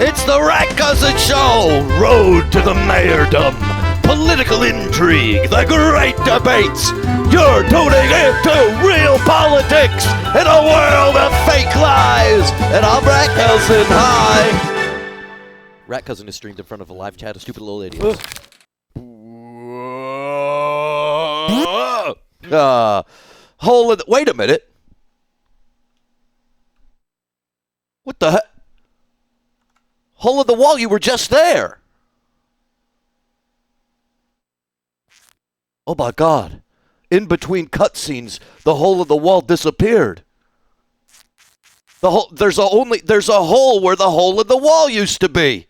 It's the RatCousin Show! Road to the mayordom. Political intrigue, the great debates. You're tuning into real politics in a world of fake lies. And I'm RatCousin. Hi. RatCousin is streamed in front of a live chat of stupid little idiots. Wait a minute. What the heck? Hole in the wall, you were just there. Oh my God. In between cutscenes, the hole in the wall disappeared. There's a hole where the hole in the wall used to be.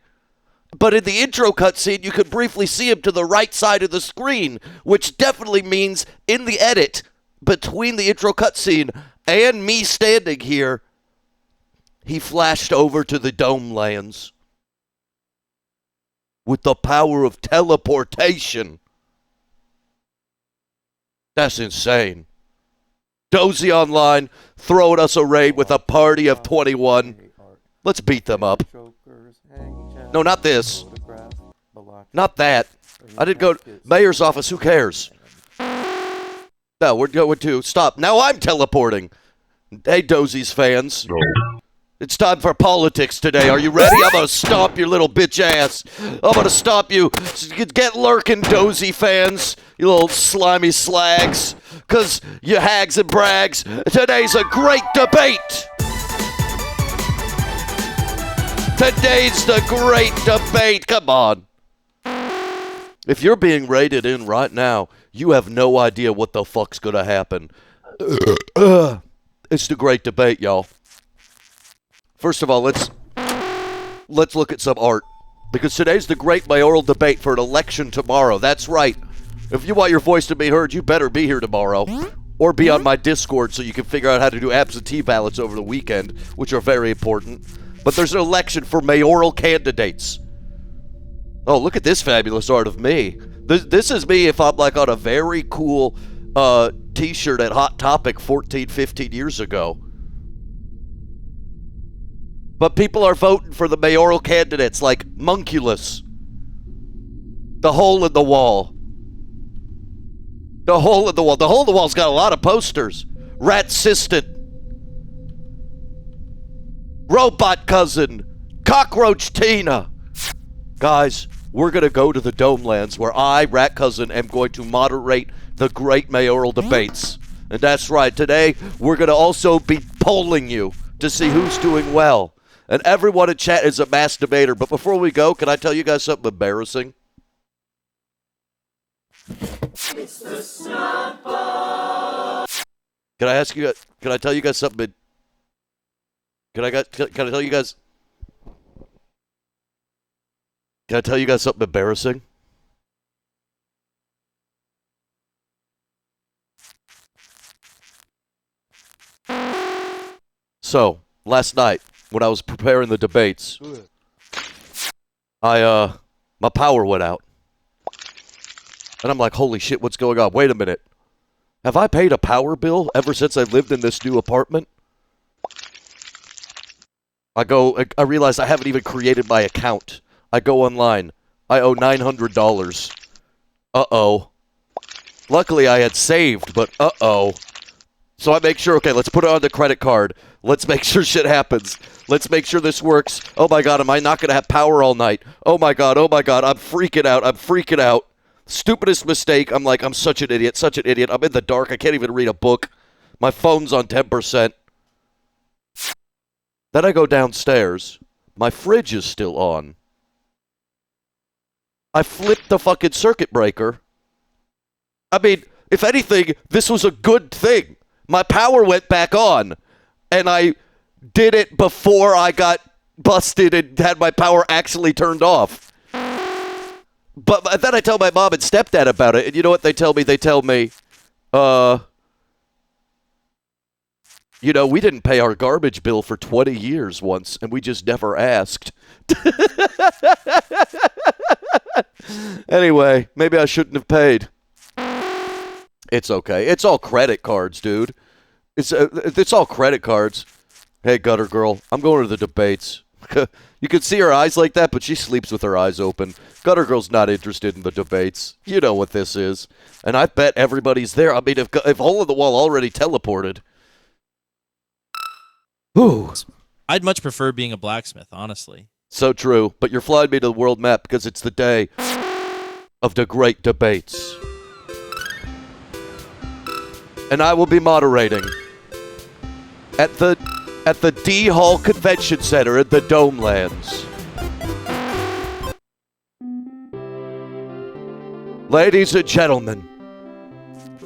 But in the intro cutscene, you could briefly see him to the right side of the screen, which definitely means in the edit between the intro cutscene and me standing here, he flashed over to the Dome lands with the power of teleportation. That's insane. Dozy Online throwing us a raid with a party of 21. Let's beat them up. No, not this. Not that. I didn't go to mayor's office. Who cares? No, we're going to stop. Now I'm teleporting. Hey, Dozy's fans. It's time for politics today. Are you ready? I'm going to stomp your little bitch ass. I'm going to stomp you. Get lurking, Dozy fans. You little slimy slags. Because you hags and brags. Today's a great debate. Today's the great debate. Come on. If you're being raided in right now, you have no idea what the fuck's going to happen. It's the great debate, y'all. First of all, let's look at some art. Because today's the great mayoral debate for an election tomorrow. That's right. If you want your voice to be heard, you better be here tomorrow. Or be on my Discord so you can figure out how to do absentee ballots over the weekend, which are very important. But there's an election for mayoral candidates. Oh, look at this fabulous art of me. This is me if I'm like on a very cool t-shirt at Hot Topic 14, 15 years ago. But people are voting for the mayoral candidates like Munculus. The hole in the wall. The hole in the wall. The hole in the wall's got a lot of posters. RatCousin. Robot Cousin. Cockroach Tina. Guys, we're going to go to the Dome lands where I, RatCousin, am going to moderate the great mayoral debates. And that's right. Today, we're going to also be polling you to see who's doing well. And everyone in chat is a mass debater. But before we go, can I tell you guys something embarrassing? It's the snapper. Can I ask you? Can I tell you guys something? Can I tell you guys? Can I tell you guys something embarrassing? So last night, when I was preparing the debates, my power went out. And I'm like, holy shit, what's going on? Wait a minute. Have I paid a power bill ever since I lived in this new apartment? I realize I haven't even created my account. I go online. I owe $900. Uh-oh. Luckily, I had saved, but uh-oh. So I make sure, okay, let's put it on the credit card. Let's make sure shit happens. Let's make sure this works. Oh my God, am I not going to have power all night? Oh my God, I'm freaking out. Stupidest mistake. I'm such an idiot. I'm in the dark. I can't even read a book. My phone's on 10%. Then I go downstairs. My fridge is still on. I flipped the fucking circuit breaker. I mean, if anything, this was a good thing. My power went back on. And I did it before I got busted and had my power actually turned off. But then I tell my mom and stepdad about it, and you know what they tell me? They tell me, we didn't pay our garbage bill for 20 years once, and we just never asked. Anyway, maybe I shouldn't have paid. It's okay. It's all credit cards, dude. It's all credit cards. Hey, gutter girl, I'm going to the debates. You can see her eyes like that, but she sleeps with her eyes open. Gutter Girl's not interested in the debates. You know what this is. And I bet everybody's there. I mean, if Hole in the Wall already teleported. Whew. I'd much prefer being a blacksmith, honestly. So true. But you're flying me to the world map because it's the day of the great debates. And I will be moderating at the D Hall Convention Center at the Domelands. Ladies and gentlemen,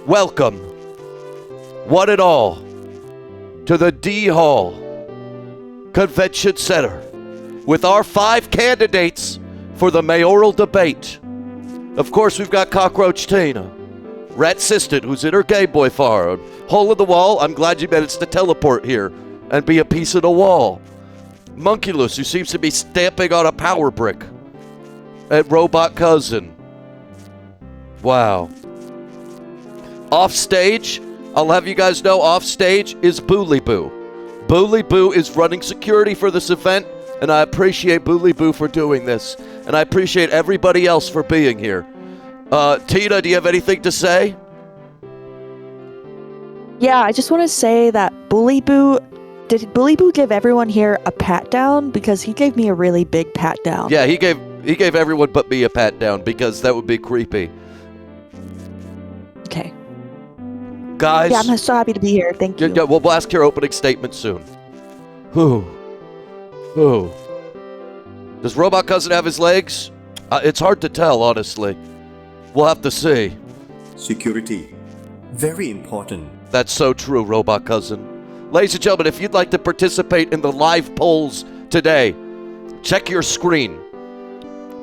welcome, one and all, to the D Hall Convention Center with our 5 candidates for the mayoral debate. Of course, we've got Cockroach Tina, RatCousin, who's in her gay boy farm, Hole in the Wall. I'm glad you managed to teleport here and be a piece of the wall. Monkulus, who seems to be stamping on a power brick. And RatCousin. Wow. Off stage, I'll have you guys know, off stage is Booley Boo. Booley Boo is running security for this event, and I appreciate Booley Boo for doing this. And I appreciate everybody else for being here. Tina, do you have anything to say? Yeah, I just want to say that did Bully Boo give everyone here a pat down? Because he gave me a really big pat down. Yeah, he gave everyone but me a pat down because that would be creepy. Okay. Guys. Yeah, I'm so happy to be here. Thank you. Yeah, we'll ask your opening statement soon. Who? Does RatCousin have his legs? It's hard to tell, honestly. We'll have to see. Security. Very important. That's so true, RatCousin. Ladies and gentlemen, if you'd like to participate in the live polls today, check your screen.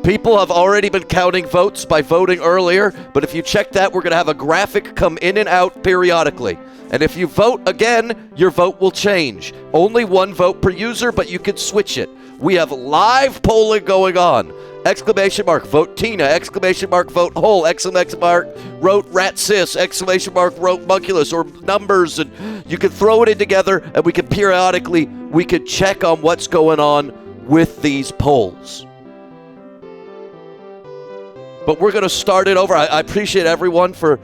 People have already been counting votes by voting earlier, but if you check that, we're going to have a graphic come in and out periodically. And if you vote again, your vote will change. Only one vote per user, but you can switch it. We have live polling going on. Exclamation mark, vote Tina. Exclamation mark, vote Hole. Exclamation mark, wrote RatCousin. Exclamation mark, wrote Monkulus, or numbers. And you can throw it in together, and we can periodically, check on what's going on with these polls. But we're going to start it over. I appreciate everyone for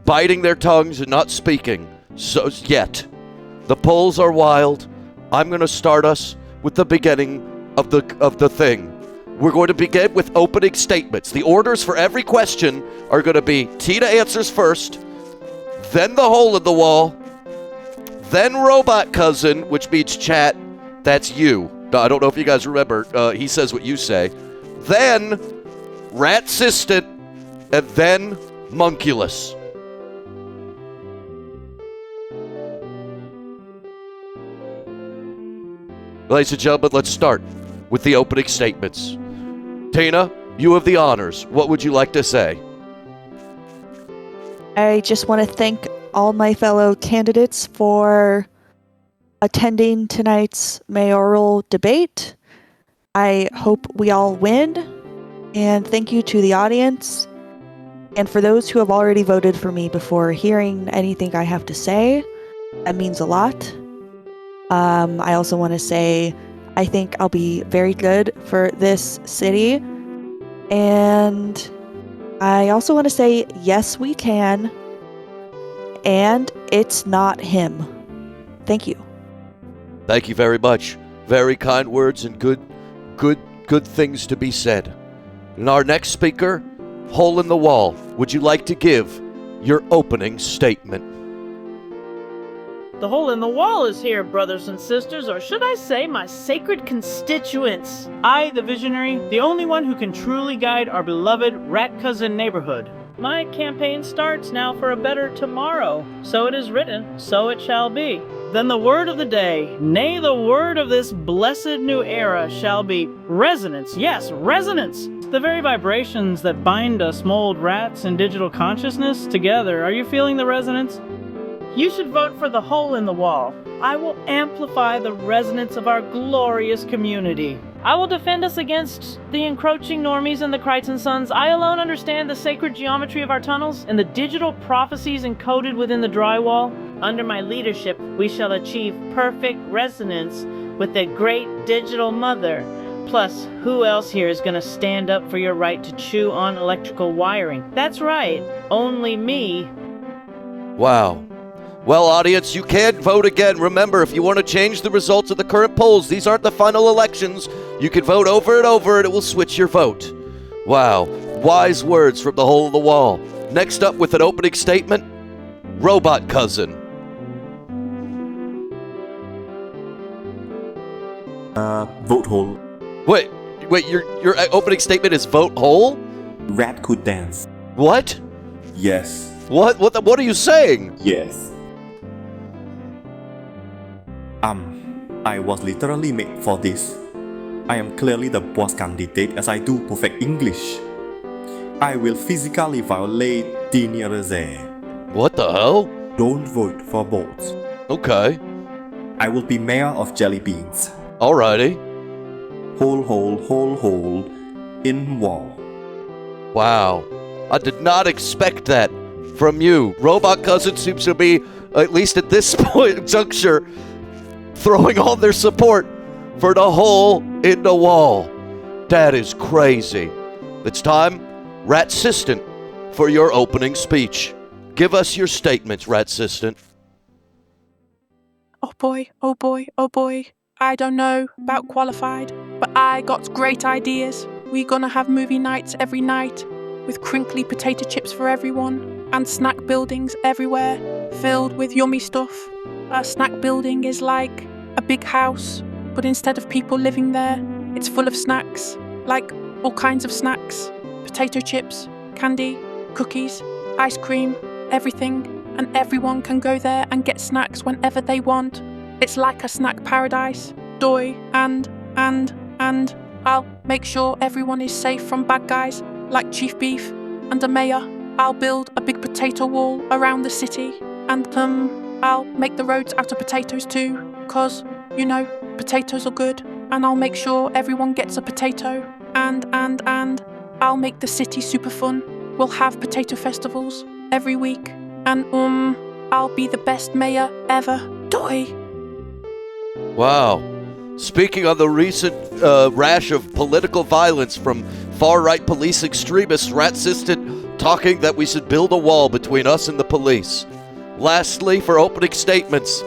biting their tongues and not speaking. So yet, the polls are wild. I'm going to start us with the beginning of the thing. We're going to begin with opening statements. The orders for every question are going to be Tina answers first, then the Hole in the Wall, then RatCousin, which means chat. That's you. I don't know if you guys remember. He says what you say. Then RatCousin, and then Monkulus. Ladies and gentlemen, let's start with the opening statements. Tina, you have the honors. What would you like to say? I just want to thank all my fellow candidates for attending tonight's mayoral debate. I hope we all win. And thank you to the audience. And for those who have already voted for me before hearing anything I have to say, that means a lot. I also want to say I think I'll be very good for this city. And I also want to say, yes, we can. And it's not him. Thank you. Thank you very much. Very kind words and good things to be said. And our next speaker, Hole in the Wall, would you like to give your opening statement? The Hole in the Wall is here, brothers and sisters, or should I say my sacred constituents. I, the visionary, the only one who can truly guide our beloved RatCousin neighborhood. My campaign starts now for a better tomorrow. So it is written, so it shall be. Then the word of the day, nay, the word of this blessed new era shall be resonance. Yes, resonance. The very vibrations that bind us mold rats and digital consciousness together. Are you feeling the resonance? You should vote for the Hole in the Wall. I will amplify the resonance of our glorious community. I will defend us against the encroaching normies and the Crichton Sons. I alone understand the sacred geometry of our tunnels and the digital prophecies encoded within the drywall. Under my leadership, we shall achieve perfect resonance with their great digital mother. Plus, who else here is gonna stand up for your right to chew on electrical wiring? That's right, only me. Wow. Well, audience, you can vote again. Remember, if you want to change the results of the current polls, these aren't the final elections. You can vote over and over, and it will switch your vote. Wow. Wise words from the hole in the wall. Next up with an opening statement, Robot Cousin. Vote hole. Wait, your opening statement is vote hole? RatCousin dance. What? Yes. What are you saying? Yes. I was literally made for this. I am clearly the boss candidate as I do perfect English. I will physically violate the there. What the hell? Don't vote for bots. Okay. I will be mayor of jelly beans. Alrighty. Hole, in wall. Wow. I did not expect that from you. Robot Cousin seems to be, at least at this point, juncture, throwing all their support for the hole in the wall. That is crazy. It's time, RatCousin, for your opening speech. Give us your statements, RatCousin. Oh boy, oh boy, oh boy. I don't know about qualified, but I got great ideas. We gonna have movie nights every night with crinkly potato chips for everyone and snack buildings everywhere filled with yummy stuff. A snack building is like a big house, but instead of people living there, it's full of snacks, like all kinds of snacks. Potato chips, candy, cookies, ice cream, everything, and everyone can go there and get snacks whenever they want. It's like a snack paradise. Doi, and I'll make sure everyone is safe from bad guys like Chief Beef and a mayor. I'll build a big potato wall around the city, and I'll make the roads out of potatoes too, 'cause, you know, potatoes are good, and I'll make sure everyone gets a potato, and I'll make the city super fun. We'll have potato festivals every week, and I'll be the best mayor ever. Doi! Wow. Speaking on the recent rash of political violence from far-right police extremists, RatCousin talking that we should build a wall between us and the police. Lastly, for opening statements,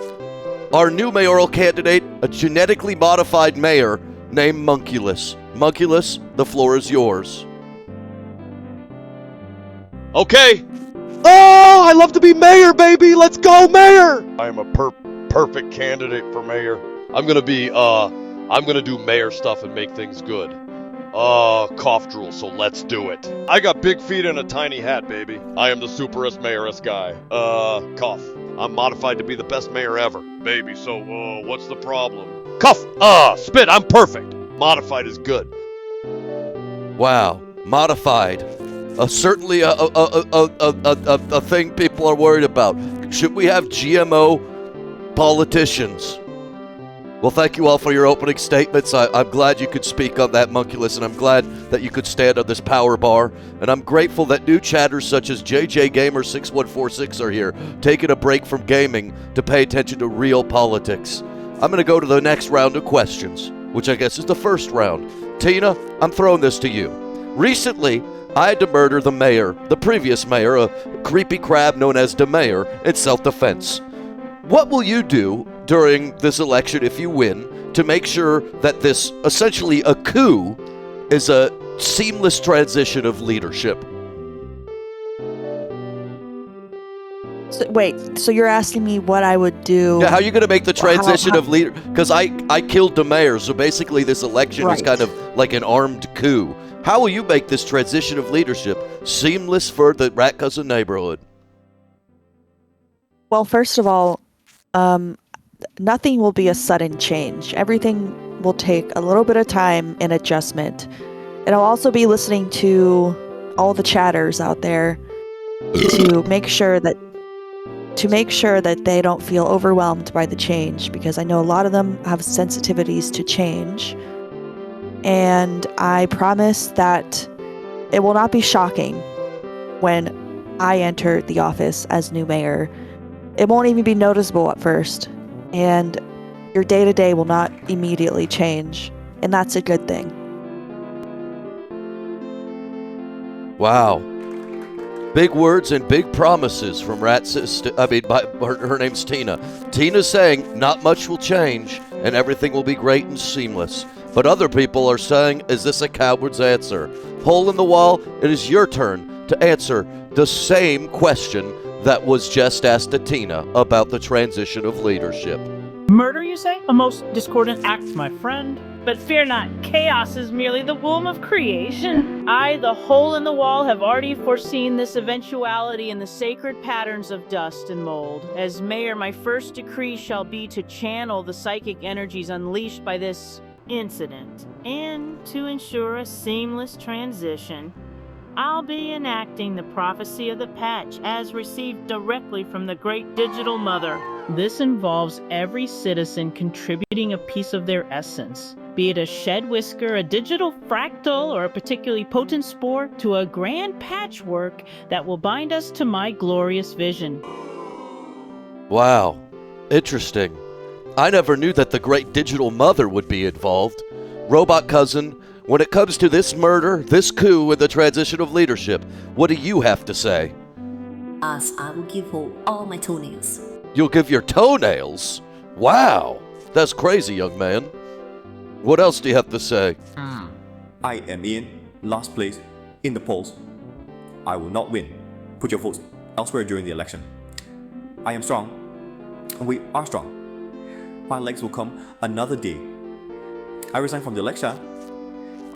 our new mayoral candidate, a genetically modified mayor named Munculus. Munculus, the floor is yours. Okay. Oh, I love to be mayor, baby. Let's go, mayor. I am a perfect candidate for mayor. I'm gonna do mayor stuff and make things good. Cough drool, so let's do it. I got big feet and a tiny hat, baby. I am the superest mayorist guy. Cough. I'm modified to be the best mayor ever, baby, so, what's the problem? Cough! Spit, I'm perfect. Modified is good. Wow. Modified. Certainly a thing people are worried about. Should we have GMO politicians? Well, thank you all for your opening statements. I'm glad you could speak on that, Munculus, and I'm glad that you could stand on this power bar. And I'm grateful that new chatters such as JJ Gamer 6146 are here, taking a break from gaming to pay attention to real politics. I'm going to go to the next round of questions, which I guess is the first round. Tina, I'm throwing this to you. Recently, I had to murder the mayor, the previous mayor, a creepy crab known as the mayor, in self-defense. What will you do during this election if you win to make sure that this, essentially a coup, is a seamless transition of leadership? So you're asking me what I would do? Yeah, how are you going to make the transition of leader? Because I killed the mayor, so basically this election is kind of like an armed coup. How will you make this transition of leadership seamless for the RatCousin neighborhood? Well, first of all, nothing will be a sudden change. Everything will take a little bit of time and adjustment. And I'll also be listening to all the chatters out there to make sure that they don't feel overwhelmed by the change, because I know a lot of them have sensitivities to change. And I promise that it will not be shocking when I enter the office as new mayor. It won't even be noticeable at first. And your day-to-day will not immediately change, and that's a good thing. Wow. Big words and big promises from her name's Tina. Tina's saying not much will change and everything will be great and seamless. But other people are saying, is this a coward's answer? Hole in the wall, it is your turn to answer the same question that was just asked to Tina about the transition of leadership. Murder, you say? A most discordant act, my friend. But fear not, chaos is merely the womb of creation. I, the hole in the wall, have already foreseen this eventuality in the sacred patterns of dust and mold. As mayor, my first decree shall be to channel the psychic energies unleashed by this incident. And to ensure a seamless transition, I'll be enacting the prophecy of the patch as received directly from the great digital mother. This involves every citizen contributing a piece of their essence, be it a shed whisker, a digital fractal, or a particularly potent spore, to a grand patchwork that will bind us to my glorious vision. Wow. Interesting. I never knew that the great digital mother would be involved. Robot Cousin, when it comes to this murder, this coup, and the transition of leadership, what do you have to say? As I will give her all my toenails. You'll give your toenails? Wow. That's crazy, young man. What else do you have to say? I am in last place in the polls. I will not win. Put your votes elsewhere during the election. I am strong. We are strong. My legs will come another day. I resign from the election,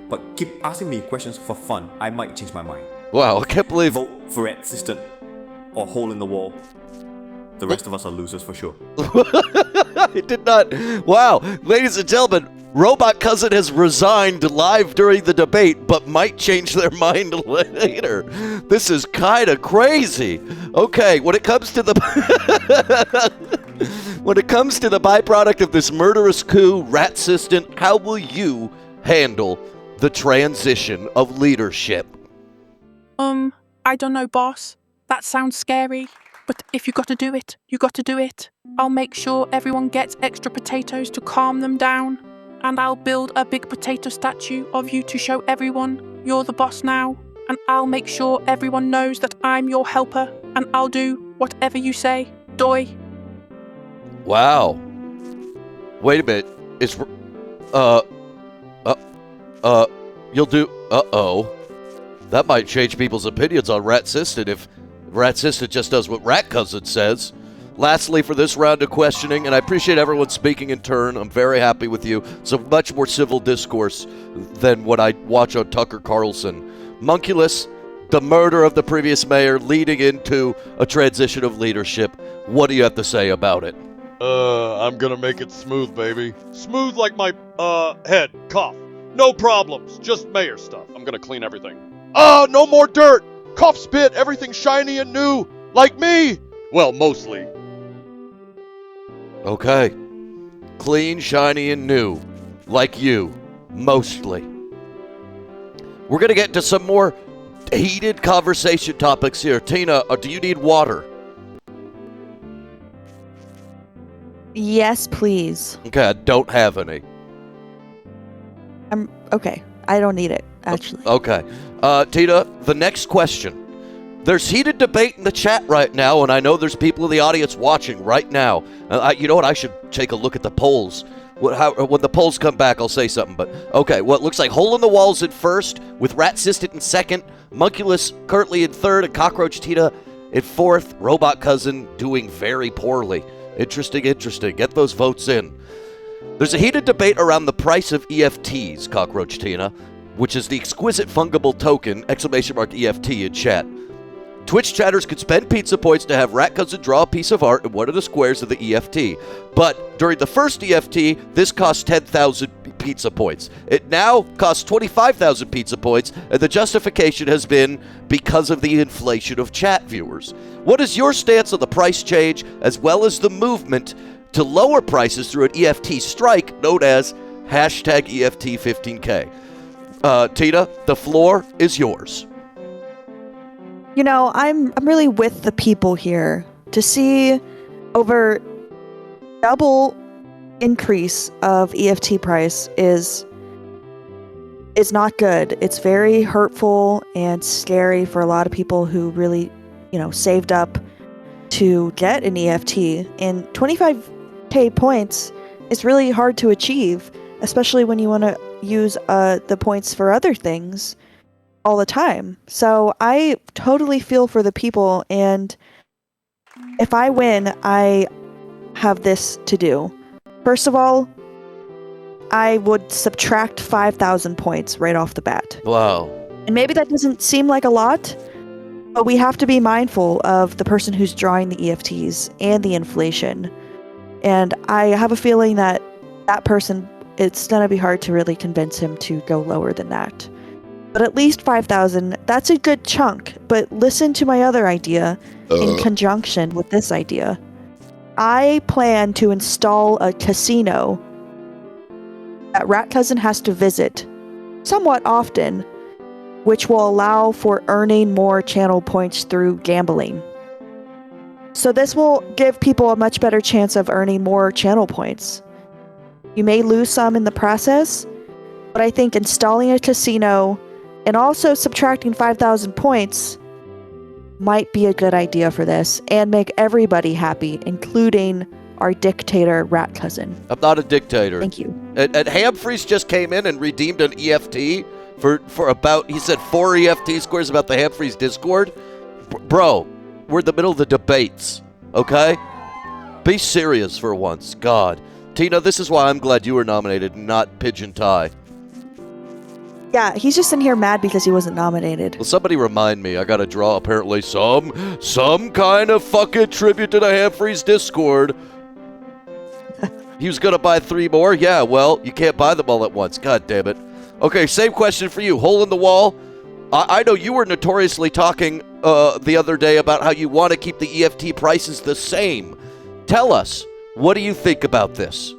but keep asking me questions for fun. I might change my mind. Wow, I can't believe... Vote for RatCousin or hole in the wall. The rest of us are losers for sure. It did not... Wow, ladies and gentlemen, Robot Cousin has resigned live during the debate, but might change their mind later. This is kind of crazy. Okay, when it comes to the... when it comes to the byproduct of this murderous coup, RatCousin, how will you handle the transition of leadership? I don't know, boss. That sounds scary. But if you gotta do it, you gotta do it. I'll make sure everyone gets extra potatoes to calm them down. And I'll build a big potato statue of you to show everyone you're the boss now. And I'll make sure everyone knows that I'm your helper. And I'll do whatever you say, Doi. Wow. Wait a minute. It's... You'll do... Uh-oh. That might change people's opinions on RatCousin if RatCousin just does what RatCousin says. Lastly, for this round of questioning, and I appreciate everyone speaking in turn. I'm very happy with you. It's a much more civil discourse than what I watch on Tucker Carlson. Monculus, the murder of the previous mayor leading into a transition of leadership. What do you have to say about it? I'm gonna make it smooth, baby. Smooth like my, head. Cough. No problems. Just mayor stuff. I'm gonna clean everything. No more dirt! Cough spit, everything shiny and new! Like me! Well, mostly. Okay. Clean, shiny, and new. Like you. Mostly. We're gonna get into some more heated conversation topics here. Tina, do you need water? Yes, please. Okay, I don't have any. Okay. I don't need it, actually. Okay. Tina, the next question. There's heated debate in the chat right now, and I know there's people in the audience watching right now. You know what? I should take a look at the polls. When the polls come back, I'll say something. But okay, well, it looks like Hole in the Wall's in first, with RatCousin in second, Monculus currently in third, and Cockroach Tina in fourth. Robot Cousin doing very poorly. Interesting. Get those votes in. There's a heated debate around the price of EFTs, Cockroach Tina, which is the exquisite fungible token, !EFT in chat. Twitch chatters could spend pizza points to have RatCousin draw a piece of art in one of the squares of the EFT. But during the first EFT, this cost 10,000 pizza points. It now costs 25,000 pizza points, and the justification has been because of the inflation of chat viewers. What is your stance on the price change, as well as the movement to lower prices through an EFT strike known as #EFT15K? Tina, the floor is yours. You know, I'm really with the people here to see over double increase of EFT price is not good. It's very hurtful and scary for a lot of people who really, saved up to get an EFT. And 25k points is really hard to achieve, especially when you want to use the points for other things all the time. So I totally feel for the people, and if I win, I have this to do. First of all, I would subtract 5,000 points right off the bat. Wow. And maybe that doesn't seem like a lot, but we have to be mindful of the person who's drawing the EFTs and the inflation. And I have a feeling that person, it's going to be hard to really convince him to go lower than that. But at least 5,000, that's a good chunk. But listen to my other idea in conjunction with this idea. I plan to install a casino that RatCousin has to visit somewhat often, which will allow for earning more channel points through gambling. So this will give people a much better chance of earning more channel points. You may lose some in the process, but I think installing a casino and also subtracting 5,000 points might be a good idea for this and make everybody happy, including our dictator RatCousin. I'm not a dictator. Thank you. And Hamfries just came in and redeemed an EFT for about, he said 4 EFT squares about the Hamfries Discord. Bro, we're in the middle of the debates, okay? Be serious for once, God. Tina, this is why I'm glad you were nominated, not Pigeon Tie. Yeah, he's just in here mad because he wasn't nominated. Well, somebody remind me. I gotta draw apparently some kind of fucking tribute to the Hamfries Discord. He was gonna buy 3 more? Yeah, well, you can't buy them all at once. God damn it. Okay, same question for you. Hole in the wall. I know you were notoriously talking the other day about how you want to keep the EFT prices the same. Tell us, what do you think about this?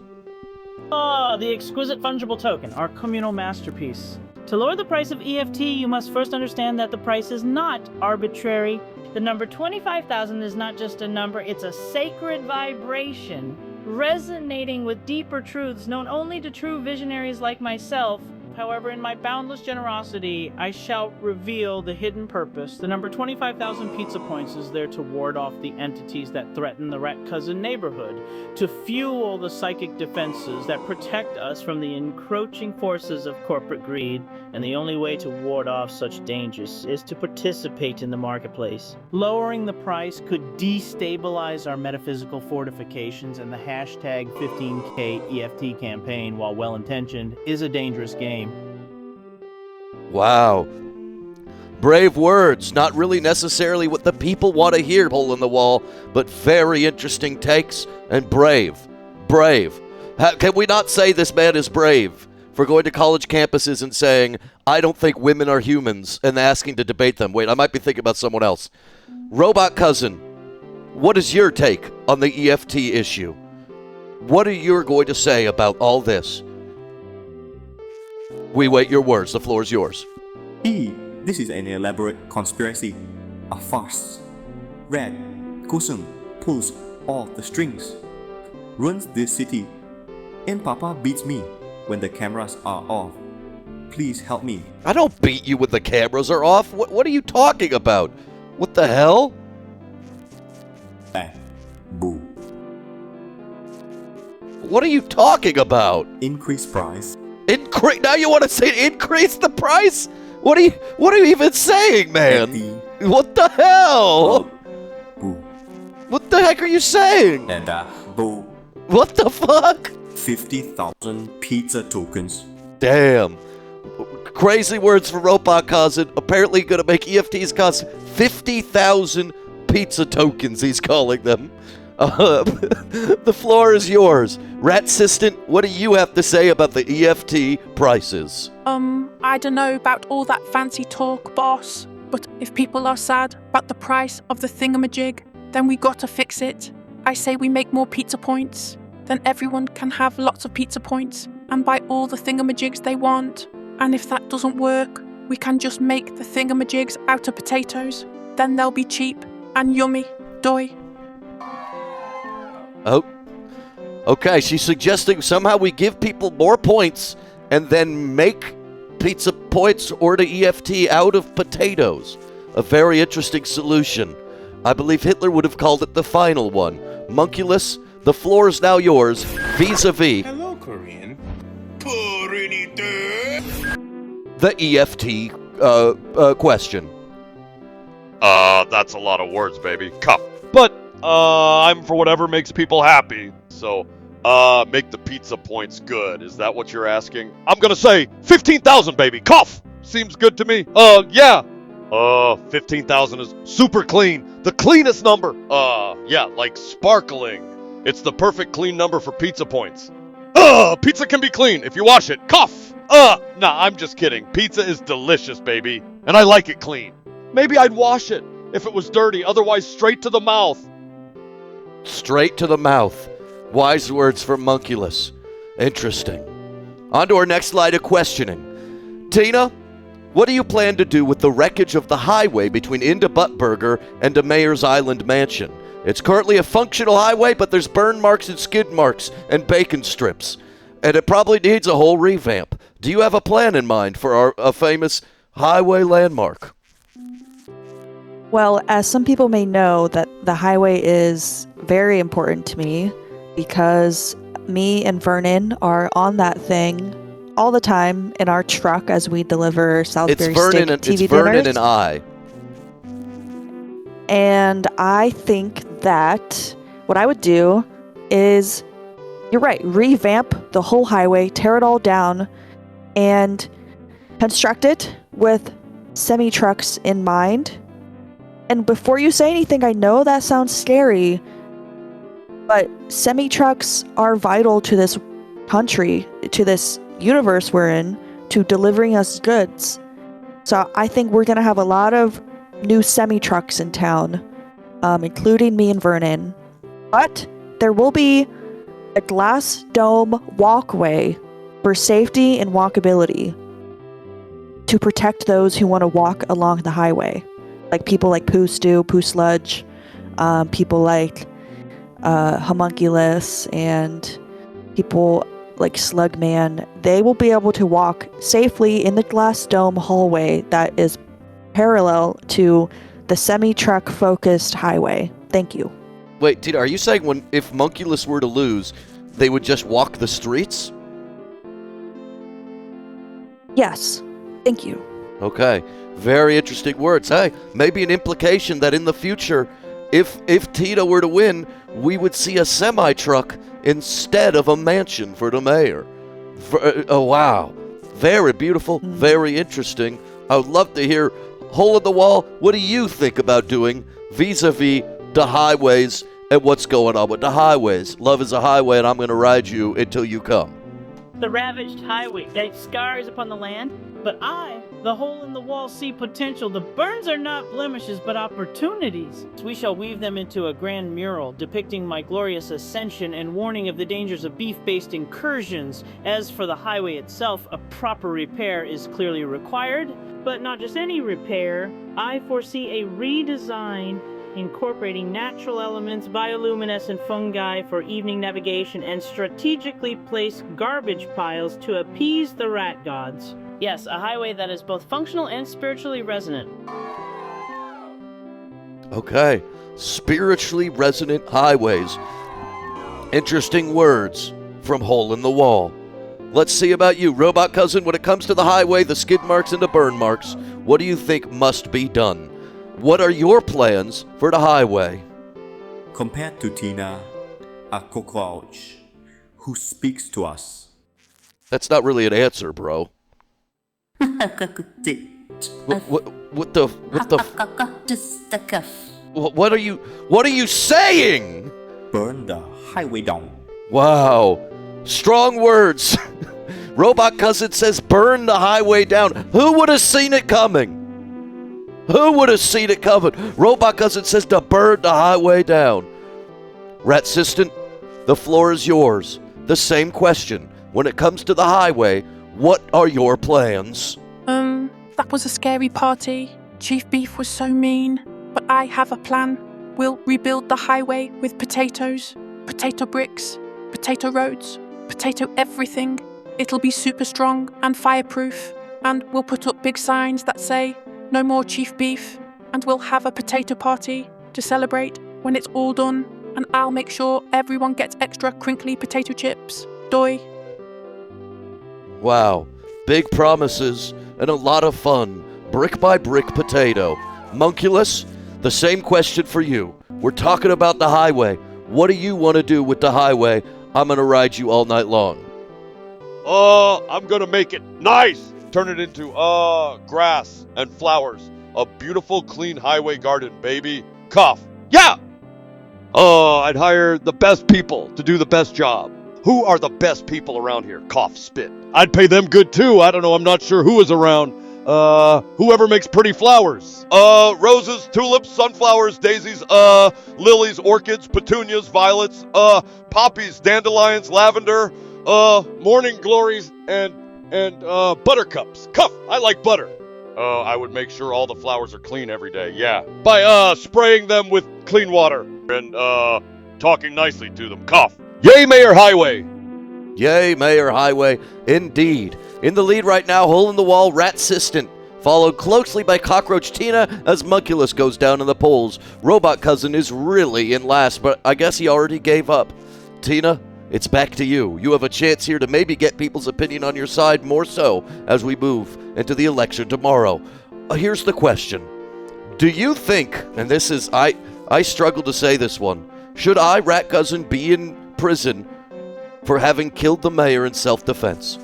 The exquisite fungible token, our communal masterpiece. To lower the price of EFT, you must first understand that the price is not arbitrary. The number 25,000 is not just a number, it's a sacred vibration, resonating with deeper truths known only to true visionaries like myself. However, in my boundless generosity, I shall reveal the hidden purpose. The number 25,000 pizza points is there to ward off the entities that threaten the RatCousin neighborhood, to fuel the psychic defenses that protect us from the encroaching forces of corporate greed, and the only way to ward off such dangers is to participate in the marketplace. Lowering the price could destabilize our metaphysical fortifications, and the hashtag 15K EFT campaign, while well-intentioned, is a dangerous game. Wow. Brave words. Not really necessarily what the people want to hear, Hole in the Wall, but very interesting takes and brave. Brave. Can we not say this man is brave for going to college campuses and saying, I don't think women are humans, and asking to debate them? Wait, I might be thinking about someone else. RatCousin, what is your take on the EFT issue? What are you going to say about all this? We wait your words. The floor is yours. This is an elaborate conspiracy, a farce. RatCousin pulls all the strings, runs this city, and Papa beats me when the cameras are off. Please help me. I don't beat you when the cameras are off. What are you talking about? What the hell? Boo. What are you talking about? Increase price. Now you want to say increase the price? What are you even saying, man? What the hell? Boo. What the heck are you saying? And boo. What the fuck? 50,000 pizza tokens. Damn. Crazy words for RatCousin. Apparently gonna make EFTs cost 50,000 pizza tokens, he's calling them. The floor is yours. Ratsistant, what do you have to say about the EFT prices? I don't know about all that fancy talk, boss, but if people are sad about the price of the thingamajig, then we gotta fix it. I say we make more pizza points, then everyone can have lots of pizza points and buy all the thingamajigs they want. And if that doesn't work, we can just make the thingamajigs out of potatoes. Then they'll be cheap and yummy. Doi. Oh. Okay, she's suggesting somehow we give people more points and then make pizza points or the EFT out of potatoes. A very interesting solution. I believe Hitler would have called it the final one. Monkulus, the floor is now yours, vis-a-vis Hello, Korean. the EFT question. That's a lot of words, baby. Cuff. But, I'm for whatever makes people happy. So, make the pizza points good. Is that what you're asking? I'm gonna say 15,000, baby. Cuff! Seems good to me. Yeah. 15,000 is super clean. The cleanest number. Yeah, like sparkling. It's the perfect clean number for pizza points. Pizza can be clean if you wash it. Cuff! Nah, I'm just kidding. Pizza is delicious, baby. And I like it clean. Maybe I'd wash it if it was dirty, otherwise straight to the mouth. Straight to the mouth. Wise words from Monkulus. Interesting. On to our next line of questioning. Tina, what do you plan to do with the wreckage of the highway between Inda Buttburger and the Mayor's Island mansion? It's currently a functional highway, but there's burn marks and skid marks and bacon strips. And it probably needs a whole revamp. Do you have a plan in mind for a famous highway landmark? Well, as some people may know, that the highway is very important to me because me and Vernon are on that thing all the time in our truck as we deliver Salisbury Steak TV It's Vernon dinners. and I. And I think that what I would do is, you're right, revamp the whole highway, tear it all down, and construct it with semi-trucks in mind. And before you say anything, I know that sounds scary, but semi-trucks are vital to this country, to this universe we're in, to delivering us goods. So I think we're going to have a lot of new semi-trucks in town, including me and Vernon. But there will be a glass dome walkway for safety and walkability to protect those who want to walk along the highway. Like people like Pooh Stew, Pooh Sludge, people like Homunculus, and people like Slugman. They will be able to walk safely in the glass dome hallway that is parallel to the semi-truck focused highway. Thank you. Wait, Tina, are you saying if Monkulus were to lose, they would just walk the streets? Yes. Thank you. Okay. Very interesting words. Hey, maybe an implication that in the future, if Tina were to win, we would see a semi-truck instead of a mansion for the mayor. Oh, wow. Very beautiful, very interesting. I would love to hear, Hole in the Wall, what do you think about doing vis-a-vis the highways and what's going on with the highways? Love is a highway, and I'm going to ride you until you come. The ravaged highway that scars upon the land, but I, the hole in the wall, see potential. The burns are not blemishes, but opportunities. We shall weave them into a grand mural depicting my glorious ascension and warning of the dangers of beef-based incursions. As for the highway itself, a proper repair is clearly required, but not just any repair. I foresee a redesign incorporating natural elements, bioluminescent fungi for evening navigation, and strategically placed garbage piles to appease the rat gods. Yes, a highway that is both functional and spiritually resonant. Okay. Spiritually resonant highways. Interesting words from Hole in the Wall. Let's see about you, Robot Cousin. When it comes to the highway, the skid marks and the burn marks, what do you think must be done? What are your plans for the highway? Compared to Tina, a cockroach who speaks to us. That's not really an answer, bro. What are you saying? Burn the highway down. Wow. Strong words. Robot Cousin says burn the highway down. Who would have seen it coming? Who would have seen it coming? Robot Cousin says to burn the highway down. Ratsistant, the floor is yours. The same question. When it comes to the highway, what are your plans? That was a scary party. Chief Beef was so mean. But I have a plan. We'll rebuild the highway with potatoes, potato bricks, potato roads, potato everything. It'll be super strong and fireproof, and we'll put up big signs that say, "No more chief beef," and we'll have a potato party to celebrate when it's all done, and I'll make sure everyone gets extra crinkly potato chips. Doi. Wow. Big promises and a lot of fun. Brick by brick potato. Monculus, the same question for you. We're talking about the highway. What do you want to do with the highway? I'm going to ride you all night long. I'm gonna make it nice. Turn it into, grass and flowers. A beautiful, clean highway garden, baby. Cough. Yeah! I'd hire the best people to do the best job. Who are the best people around here? Cough, spit. I'd pay them good too. I don't know, I'm not sure who is around. Whoever makes pretty flowers. Roses, tulips, sunflowers, daisies, lilies, orchids, petunias, violets, poppies, dandelions, lavender, morning glories, and buttercups. Cuff, I like butter. I would make sure all the flowers are clean every day, yeah. By, spraying them with clean water and, talking nicely to them. Cough. Yay, Mayor Highway! Yay, Mayor Highway. Indeed. In the lead right now, Hole in the Wall, RatCousin, followed closely by Cockroach Tina as Munculus goes down in the polls. Robot Cousin is really in last, but I guess he already gave up. Tina, it's back to you. You have a chance here to maybe get people's opinion on your side more so as we move into the election tomorrow. Here's the question. Do you think, and this is, I struggle to say this one, should I, RatCousin, be in prison for having killed the mayor in self-defense?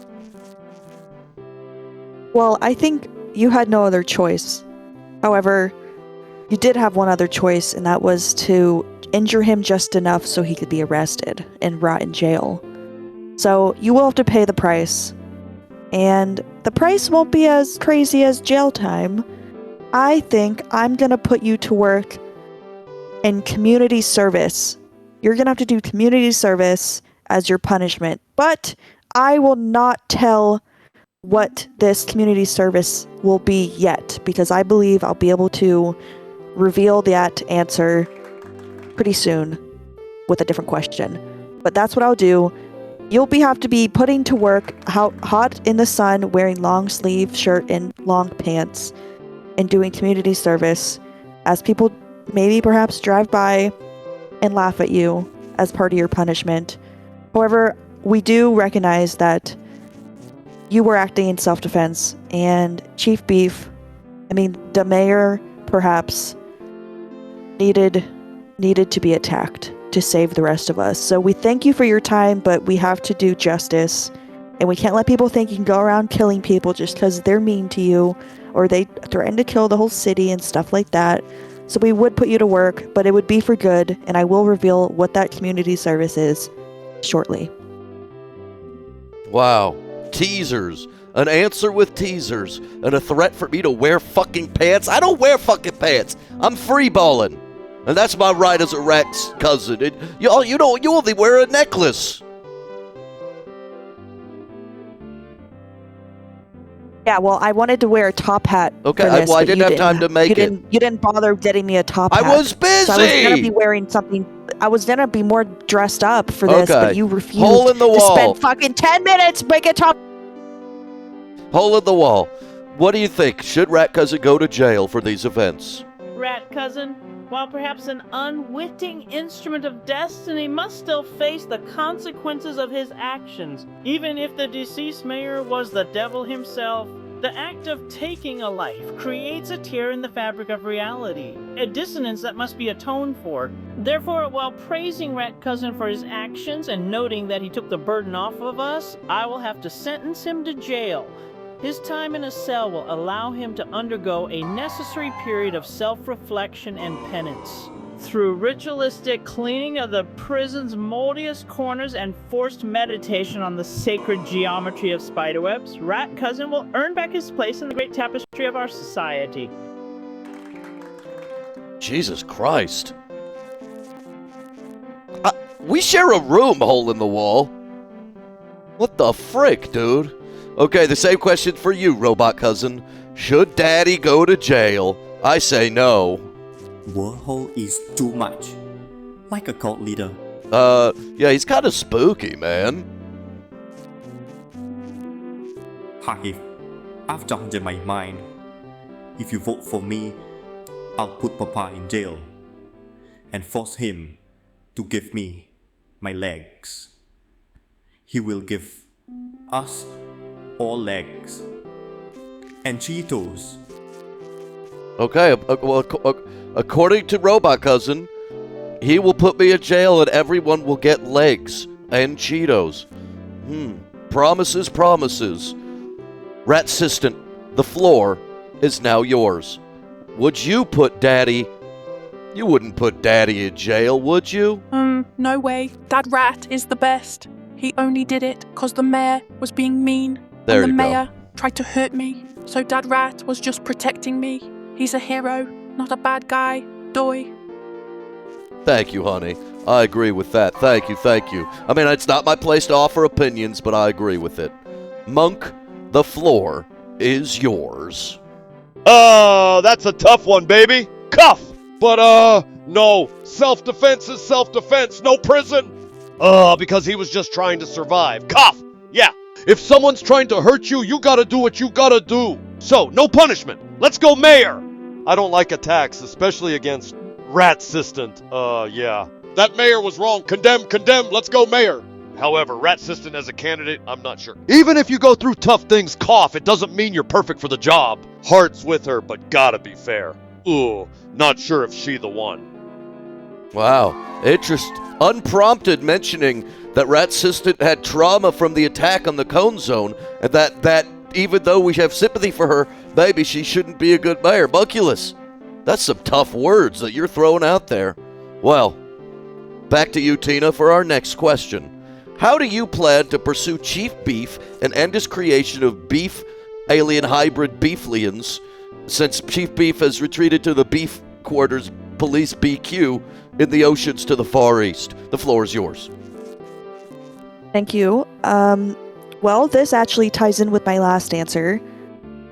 Well, I think you had no other choice. However, you did have one other choice, and that was to injure him just enough so he could be arrested and rot in jail. So you will have to pay the price. And the price won't be as crazy as jail time. I think I'm going to put you to work in community service. You're going to have to do community service as your punishment. But I will not tell what this community service will be yet, because I believe I'll be able to reveal that answer pretty soon with a different question. But that's what I'll do. You'll have to be putting to work hot in the sun, wearing long sleeve shirt and long pants, and doing community service as people maybe perhaps drive by and laugh at you as part of your punishment. However, we do recognize that you were acting in self-defense, and Chief Beef, the mayor, perhaps, needed to be attacked to save the rest of us. So we thank you for your time, but we have to do justice, and we can't let people think you can go around killing people just because they're mean to you, or they threaten to kill the whole city and stuff like that. So we would put you to work, but it would be for good, and I will reveal what that community service is shortly. Wow. Teasers. An answer with teasers. And a threat for me to wear fucking pants? I don't wear fucking pants. I'm freeballing. And that's my right as a RatCousin. You only wear a necklace. Yeah, well, I wanted to wear a top hat. Okay, for this, I but didn't have time to make it. You didn't bother getting me a top hat. I was busy. So I was gonna be wearing something. I was gonna be more dressed up for this, Okay. but you refused Hole in the to wall. spend fucking 10 minutes making a top. Hole in the wall. What do you think? Should RatCousin go to jail for these events? RatCousin, while perhaps an unwitting instrument of destiny, must still face the consequences of his actions. Even if the deceased mayor was the devil himself, the act of taking a life creates a tear in the fabric of reality, a dissonance that must be atoned for. Therefore, while praising RatCousin for his actions and noting that he took the burden off of us, I will have to sentence him to jail. His time in a cell will allow him to undergo a necessary period of self-reflection and penance. Through ritualistic cleaning of the prison's moldiest corners and forced meditation on the sacred geometry of spiderwebs, RatCousin will earn back his place in the great tapestry of our society. Jesus Christ. We share a room, Hole in the Wall. What the frick, dude? Okay, the same question for you, Robot Cousin. Should Daddy go to jail? I say no. Warhol is too much. Like a cult leader, Yeah, he's kind of spooky, man. If I've changed my mind. If you vote for me, I'll put Papa in jail and force him to give me my legs. He will give us all legs and Cheetos. Okay, well, according to Robot Cousin, he will put me in jail and everyone will get legs and Cheetos. Promises, promises. Ratsistant, the floor is now yours. Would you put Daddy... You wouldn't put Daddy in jail, would you? No way. Dad Rat is the best. He only did it because the mayor was being mean. There and you the go. mayor tried to hurt me. So Dad Rat was just protecting me. He's a hero, not a bad guy. Doy. Thank you, honey. I agree with that. Thank you, thank you. I mean, it's not my place to offer opinions, but I agree with it. Monk, the floor is yours. That's a tough one, baby. Cuff! But, no. Self-defense is self-defense. No prison. Because he was just trying to survive. Cuff! Yeah. If someone's trying to hurt you, you gotta do what you gotta do. So, no punishment. Let's go, Mayor! I don't like attacks, especially against Ratsistant. Yeah. That mayor was wrong. Condemn, condemn. Let's go, Mayor. However, Ratsistant as a candidate, I'm not sure. Even if you go through tough things, cough, it doesn't mean you're perfect for the job. Heart's with her, but gotta be fair. Ooh, not sure if she the one. Wow. Unprompted mentioning that Ratsistant had trauma from the attack on the Cone Zone, and that even though we have sympathy for her, maybe she shouldn't be a good mayor. Bunculus, that's some tough words that you're throwing out there. Well, back to you, Tina, for our next question. How do you plan to pursue Chief Beef and end his creation of beef alien hybrid beeflians, since Chief Beef has retreated to the beef quarters police BQ in the oceans to the far east? The floor is yours. Thank you. Well, this actually ties in with my last answer,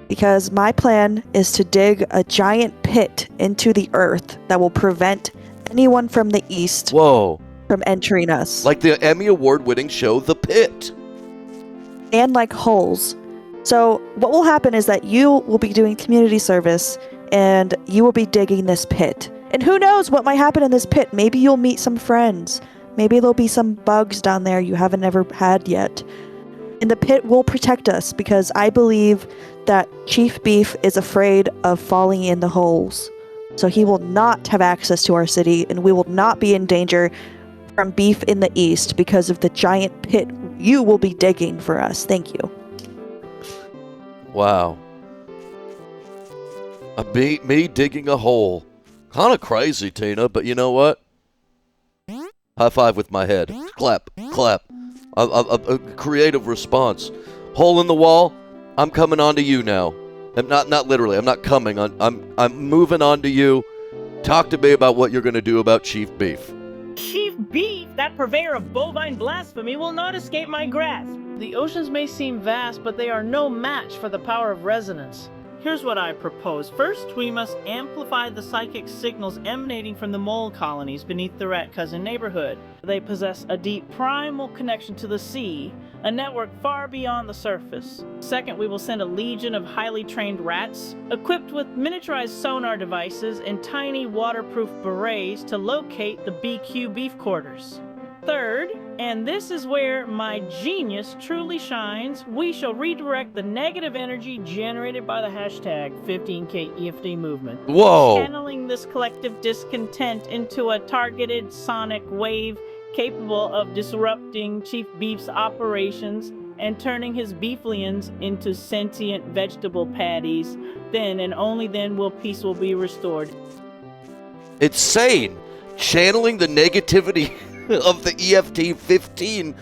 because my plan is to dig a giant pit into the earth that will prevent anyone from the east Whoa. from entering us. Like the Emmy Award-winning show, The Pit. And like holes. So what will happen is that you will be doing community service, and you will be digging this pit. And who knows what might happen in this pit? Maybe you'll meet some friends. Maybe there'll be some bugs down there you haven't ever had yet. And the pit will protect us, because I believe that Chief Beef is afraid of falling in the holes. So he will not have access to our city, and we will not be in danger from beef in the east because of the giant pit you will be digging for us. Thank you. Wow. Me digging a hole. Kind of crazy, Tina, but you know what? High five with my head. Clap, clap. A creative response. Hole in the wall. I'm coming on to you now. I'm not literally. I'm not coming on. I'm moving on to you. Talk to me about what you're going to do about Chief Beef. Chief Beef, that purveyor of bovine blasphemy, will not escape my grasp. The oceans may seem vast, but they are no match for the power of resonance. Here's what I propose. First, we must amplify the psychic signals emanating from the mole colonies beneath the RatCousin neighborhood. They possess a deep primal connection to the sea, a network far beyond the surface. Second, we will send a legion of highly trained rats, equipped with miniaturized sonar devices and tiny waterproof berets to locate the BQ beef quarters. Third, and this is where my genius truly shines, we shall redirect the negative energy generated by the hashtag 15KEFD movement. Whoa! Channeling this collective discontent into a targeted sonic wave capable of disrupting Chief Beef's operations and turning his beeflians into sentient vegetable patties. Then and only then will peace be restored. It's sane. Channeling the negativity of the EFT-15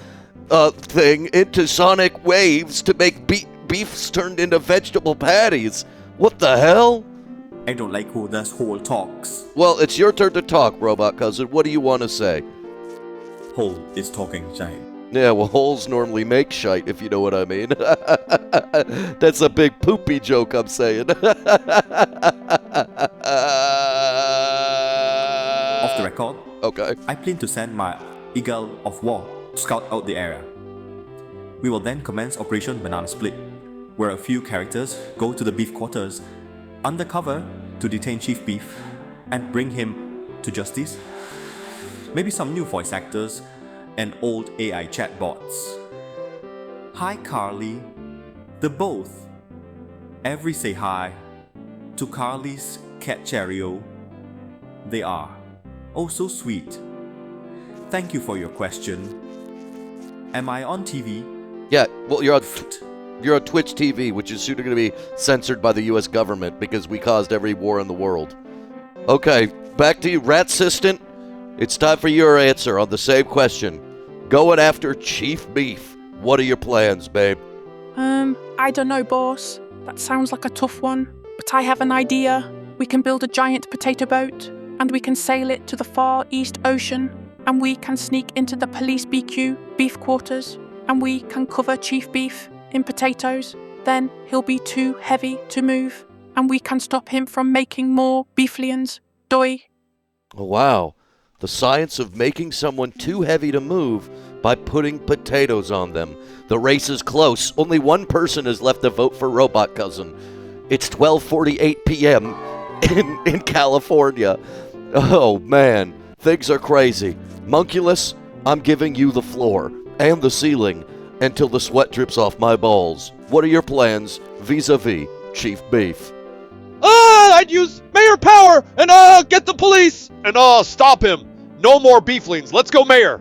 thing into sonic waves to make beefs turned into vegetable patties. What the hell? I don't like who does whole talks. Well, it's your turn to talk, Robot Cousin. What do you want to say? Whole is talking shite. Yeah, well, holes normally make shite, if you know what I mean. That's a big poopy joke I'm saying. Off the record, Okay. I plan to send my Eagle of War to scout out the area. We will then commence Operation Banana Split, where a few characters go to the beef quarters undercover to detain Chief Beef and bring him to justice. Maybe some new voice actors and old AI chatbots. Hi Carly, the both. Every say hi to Carly's cat Cheerio. They are oh so sweet. Thank you for your question. Am I on TV? Yeah, well, you're on Twitch TV, which is soon going to be censored by the U.S. government because we caused every war in the world. Okay, back to you, RatCousin. It's time for your answer on the same question. Going after Chief Beef. What are your plans, babe? I don't know, boss. That sounds like a tough one. But I have an idea. We can build a giant potato boat, and we can sail it to the far East Ocean, and we can sneak into the police BQ, beef quarters, and we can cover Chief Beef in potatoes. Then he'll be too heavy to move, and we can stop him from making more beeflians. Doi. Oh, wow. The science of making someone too heavy to move by putting potatoes on them. The race is close. Only one person has left to vote for RatCousin. It's 12:48 p.m. in California. Oh, man. Things are crazy. Monculus, I'm giving you the floor and the ceiling until the sweat drips off my balls. What are your plans vis-a-vis Chief Beef? I'd use mayor power and get the police and stop him. No more beeflings. Let's go, mayor.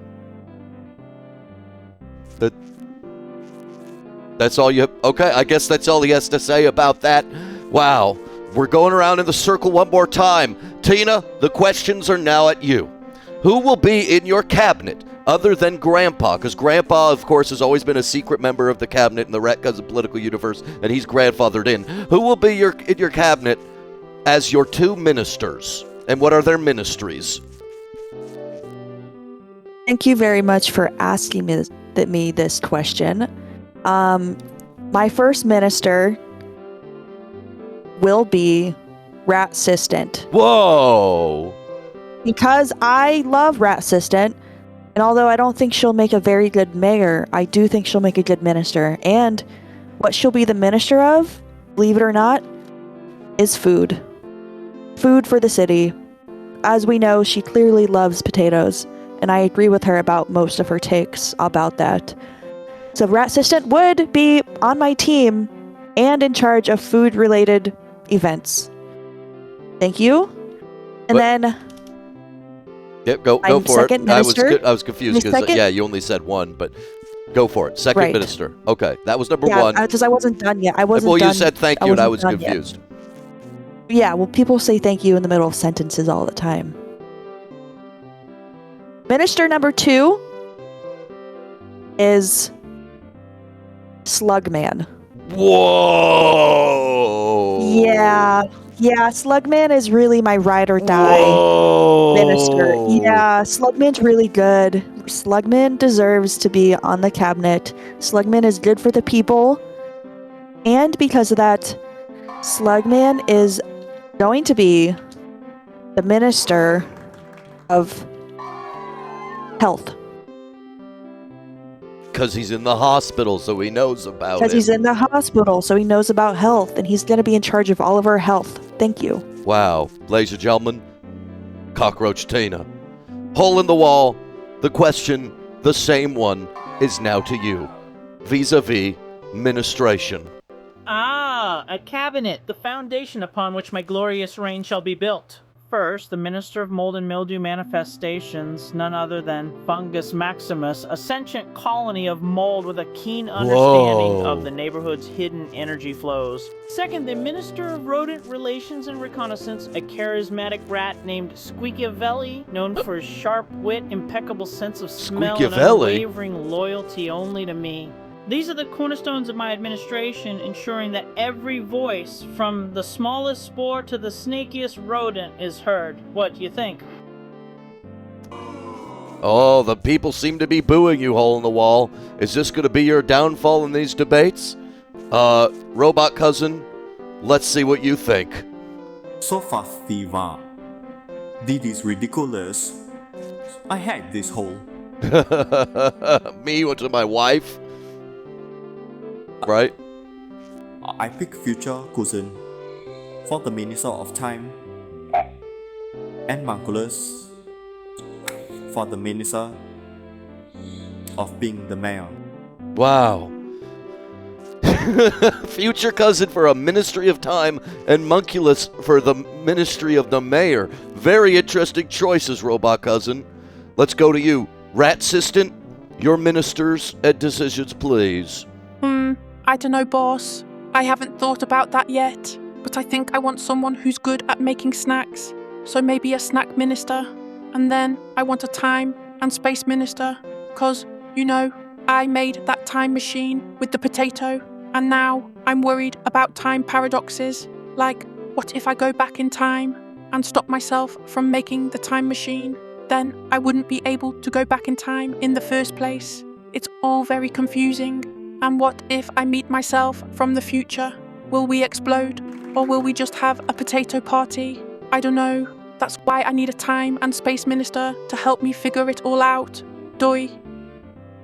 That's all you... Okay, I guess that's all he has to say about that. Wow. We're going around in the circle one more time. Tina, the questions are now at you. Who will be in your cabinet other than Grandpa? Because Grandpa, of course, has always been a secret member of the cabinet in the RatCousin political universe, and he's grandfathered in. Who will be in your cabinet as your two ministers? And what are their ministries? Thank you very much for asking me this question. My first minister will be RatCousin. Whoa! Because I love RatCousin, and although I don't think she'll make a very good mayor, I do think she'll make a good minister. And what she'll be the minister of, believe it or not, is food. Food for the city. As we know, she clearly loves potatoes, and I agree with her about most of her takes about that. So RatCousin would be on my team and in charge of food-related events. Thank you. And then... Yep, go for it. Minister. I was confused because, you only said one, but go for it. Second minister. Okay, that was number one. Because I wasn't done yet. Well, you said thank you, and I was confused. Yeah, well, people say thank you in the middle of sentences all the time. Minister number 2 is Slugman. Whoa! Yeah, Slugman is really my ride or die minister. Yeah, Slugman's really good. Slugman deserves to be on the cabinet. Slugman is good for the people. And because of that, Slugman is going to be the minister of health. Because he's in the hospital, so he knows about it. Because he's in the hospital, so he knows about health, and he's going to be in charge of all of our health. Thank you. Wow. Ladies and gentlemen, Cockroach Tina. Hole in the wall. The question, the same one, is now to you. Vis-a-vis ministration. A cabinet, the foundation upon which my glorious reign shall be built. First, the Minister of Mold and Mildew Manifestations, none other than Fungus Maximus, a sentient colony of mold with a keen understanding of the neighborhood's hidden energy flows. Second, the Minister of Rodent Relations and Reconnaissance, a charismatic rat named Squeakiavelli, known for his sharp wit, impeccable sense of smell, and unwavering loyalty only to me. These are the cornerstones of my administration, ensuring that every voice, from the smallest spore to the snakiest rodent, is heard. What do you think? Oh, the people seem to be booing you, Hole in the Wall. Is this going to be your downfall in these debates? RatCousin, let's see what you think. So fast, Steva. This is ridiculous. I hate this hole. Me to my wife? Right? I pick future cousin for the Minister of Time and Marculus for the Minister of being the mayor. Wow. Future cousin for a Ministry of Time and Munculus for the Ministry of the Mayor. Very interesting choices, Robot Cousin. Let's go to you. Ratsistant, your ministers and decisions, please. I don't know, boss. I haven't thought about that yet. But I think I want someone who's good at making snacks. So maybe a snack minister. And then I want a time and space minister. 'Cause, you know, I made that time machine with the potato. And now I'm worried about time paradoxes. Like, what if I go back in time and stop myself from making the time machine? Then I wouldn't be able to go back in time in the first place. It's all very confusing. And what if I meet myself from the future? Will we explode? Or will we just have a potato party? I don't know. That's why I need a time and space minister to help me figure it all out. Doi.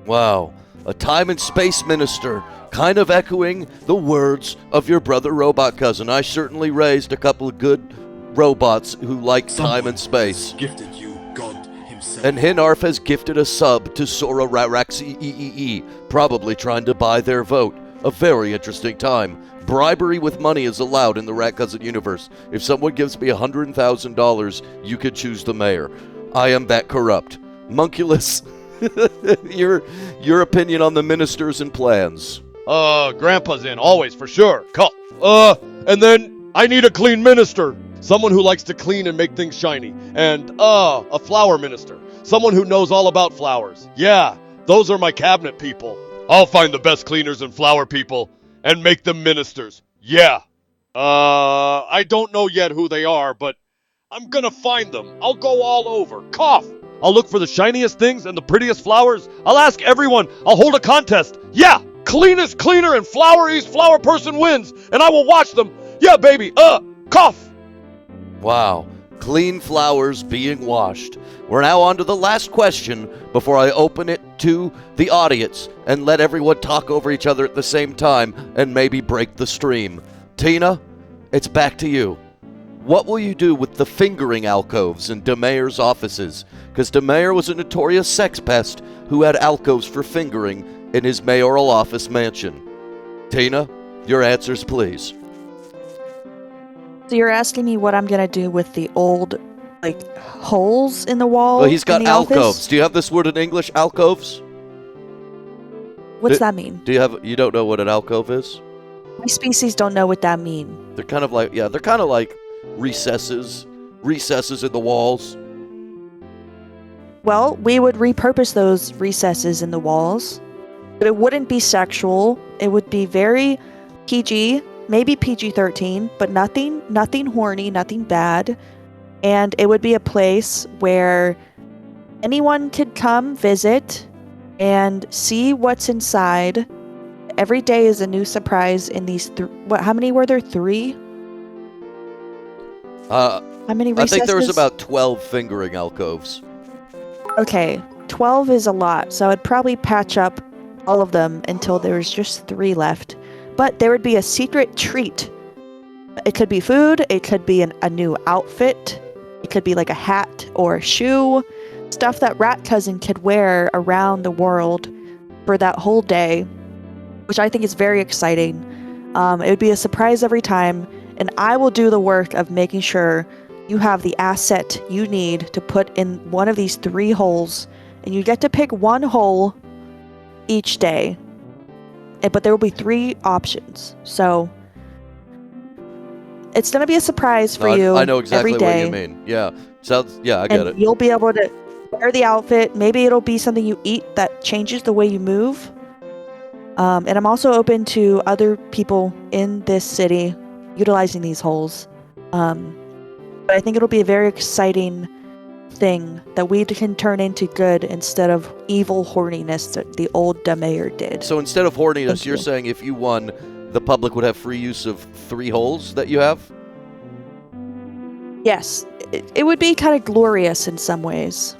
Wow. A time and space minister, kind of echoing the words of your brother Robot Cousin. I certainly raised a couple of good robots who like time and space. Gifted you God himself. And Hinarf has gifted a sub to Sora Raraxi EEE, probably trying to buy their vote. A very interesting time. Bribery with money is allowed in the RatCousin universe. If someone gives me $100,000, you could choose the mayor. I am that corrupt. Munculus, your opinion on the ministers and plans. Grandpa's in, always, for sure. And then I need a clean minister. Someone who likes to clean and make things shiny. And, a flower minister. Someone who knows all about flowers. Yeah, those are my cabinet people. I'll find the best cleaners and flower people and make them ministers. Yeah. I don't know yet who they are, but I'm gonna find them. I'll go all over. Cough. I'll look for the shiniest things and the prettiest flowers. I'll ask everyone. I'll hold a contest. Yeah, cleanest cleaner and floweriest flower person wins, and I will watch them. Yeah, baby. Cough. Wow. Clean flowers being washed. We're now on to the last question before I open it to the audience and let everyone talk over each other at the same time and maybe break the stream. Tina, it's back to you. What will you do with the fingering alcoves in DeMayor's offices? Because DeMayor was a notorious sex pest who had alcoves for fingering in his mayoral office mansion. Tina, your answers, please. So you're asking me what I'm gonna do with the old, holes in the wall? Well, he's got in the alcoves. office? Do you have this word in English, alcoves? What's that mean? You don't know what an alcove is? My species don't know what that mean. They're kind of like recesses in the walls. Well, we would repurpose those recesses in the walls, but it wouldn't be sexual. It would be very PG, maybe PG-13, but nothing horny, nothing bad. And it would be a place where anyone could come visit and see what's inside. Every day is a new surprise in these how many were there? 3? How many recesses? I think there was about 12 fingering alcoves. Okay, 12 is a lot, so I'd probably patch up all of them until there's just 3 left. But there would be a secret treat. It could be food, it could be a new outfit, it could be like a hat or a shoe, stuff that RatCousin could wear around the world for that whole day, which I think is very exciting. It would be a surprise every time, and I will do the work of making sure you have the asset you need to put in one of these 3 holes, and you get to pick 1 hole each day. But there will be 3 options, so it's going to be a surprise for you. I know exactly every day. what you mean. Yeah, I get it. You'll be able to wear the outfit. Maybe it'll be something you eat that changes the way you move. And I'm also open to other people in this city utilizing these holes. But I think it'll be a very exciting thing that we can turn into good instead of evil horniness that the old DeMayor did. So instead of horniness, you're saying if you won, the public would have free use of 3 holes that you have? Yes, it would be kind of glorious in some ways.